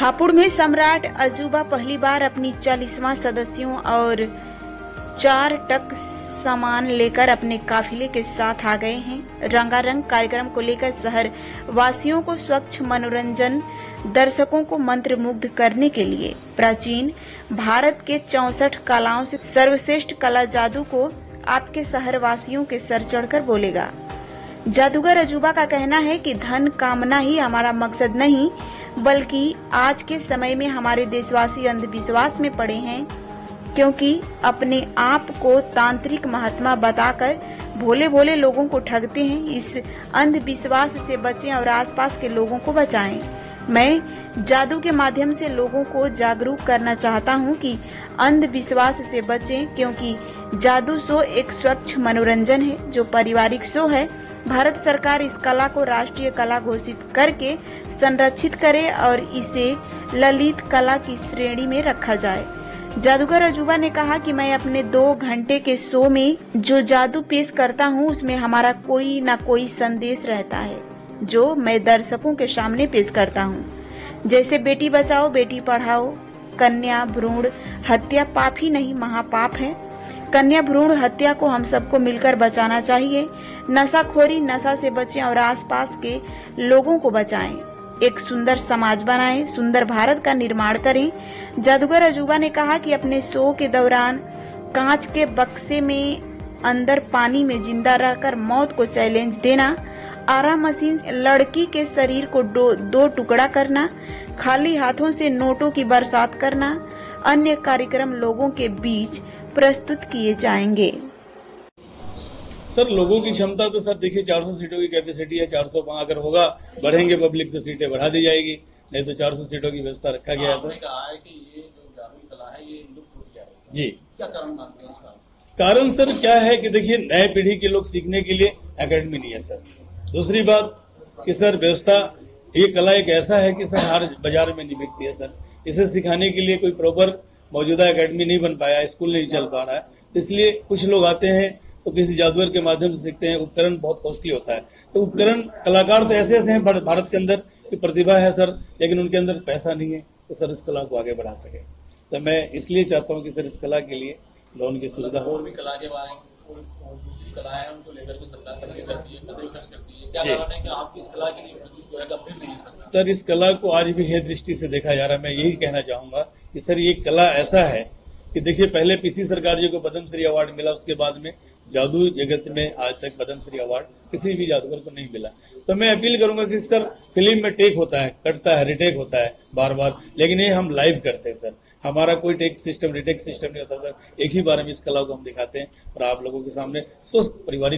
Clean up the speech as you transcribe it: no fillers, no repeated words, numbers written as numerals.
हापुड़ में सम्राट अजूबा पहली बार अपनी 40वां सदस्यों और 4 ट्रक सामान लेकर अपने काफिले के साथ आ गए हैं। रंगारंग कार्यक्रम को लेकर शहर वासियों को स्वच्छ मनोरंजन, दर्शकों को मंत्रमुग्ध करने के लिए प्राचीन भारत के 64 कलाओं से सर्वश्रेष्ठ कला जादू को आपके शहर वासियों के सर चढ़कर बोलेगा। जादूगर अजूबा का कहना है कि धन कामना ही हमारा मकसद नहीं, बल्कि आज के समय में हमारे देशवासी अंधविश्वास में पड़े हैं, क्योंकि अपने आप को तांत्रिक महात्मा बताकर भोले भोले लोगों को ठगते हैं। इस अंधविश्वास से बचें और आसपास के लोगों को बचाएं। मैं जादू के माध्यम से लोगों को जागरूक करना चाहता हूं कि अंधविश्वास से बचें, क्योंकि जादू शो एक स्वच्छ मनोरंजन है जो पारिवारिक शो है। भारत सरकार इस कला को राष्ट्रीय कला घोषित करके संरक्षित करे और इसे ललित कला की श्रेणी में रखा जाए। जादूगर अजूबा ने कहा कि मैं अपने 2 घंटे के शो में जो जादू पेश करता हूं, उसमें हमारा कोई न कोई संदेश रहता है जो मैं दर्शकों के सामने पेश करता हूं। जैसे बेटी बचाओ बेटी पढ़ाओ, कन्या भ्रूण हत्या पाप ही नहीं महापाप है। कन्या भ्रूण हत्या को हम सबको मिलकर बचाना चाहिए। नशाखोरी, नशा से बचें और आसपास के लोगों को बचाएं। एक सुंदर समाज बनाएं, सुंदर भारत का निर्माण करें। जादूगर अजूबा ने कहा कि अपने शो के दौरान कांच के बक्से में अंदर पानी में जिंदा रहकर मौत को चैलेंज देना, आरा मशीन लड़की के शरीर को 2 टुकड़ा करना, खाली हाथों से नोटों की बरसात करना, अन्य कार्यक्रम लोगों के बीच प्रस्तुत किए जाएंगे। सर, लोगों की क्षमता तो सर देखिए 400 सीटों की कैपेसिटी है। 400 अगर होगा, बढ़ेंगे पब्लिक तो सीटें बढ़ा दी जाएगी, नहीं तो 400 सीटों की व्यवस्था रखा गया है। सर, कहा है कि ये जो जादुई कला है ये लुप्त हो जाएगी। जी, क्या कारण मानते हैं इसका? कारण सर क्या है कि देखिए नए पीढ़ी के लोग सीखने के लिए एकेडमी नहीं है सर। दूसरी बात कि सर व्यवस्था, ये कला एक ऐसा है कि सर हर बाजार में नहीं बिकती है सर। इसे सिखाने के लिए कोई प्रॉपर मौजूदा एकेडमी नहीं बन पाया, स्कूल नहीं चल पा रहा है, इसलिए कुछ लोग आते हैं तो किसी जादूगर के माध्यम से सीखते हैं। उपकरण बहुत कॉस्टली होता है, तो उपकरण कलाकार तो ऐसे ऐसे हैं भारत के अंदर की प्रतिभा है सर, लेकिन उनके अंदर पैसा नहीं है तो सर इस कला को आगे बढ़ा सके। तो मैं इसलिए चाहता हूँ कि सर इस कला के लिए लोन की सुविधा हो। और भी कला के बारे में दूसरी कला है उनको लेकर के सरकार करती है, कदर खर्च करती है, क्या कारण है कि आप इस कला के लिए जो है गंभीर नहीं है? सर, इस कला को आज भी है दृष्टि से देखा जा रहा है। मैं यही कहना चाहूंगा कि सर ये कला ऐसा है कि देखिए पहले पीसी सरकार जी को पद्मश्री अवार्ड मिला, उसके बाद में जादू जगत में आज तक पद्मश्री अवार्ड किसी भी जादूगर को नहीं मिला। तो मैं अपील करूंगा कि सर फिल्म में टेक होता है, कटता है, रिटेक होता है बार बार, लेकिन ये हम लाइव करते हैं सर। हमारा कोई टेक सिस्टम, रिटेक सिस्टम नहीं होता सर। एक ही बार में इस कला को हम दिखाते हैं और आप लोगों के सामने स्वस्थ पारिवारिक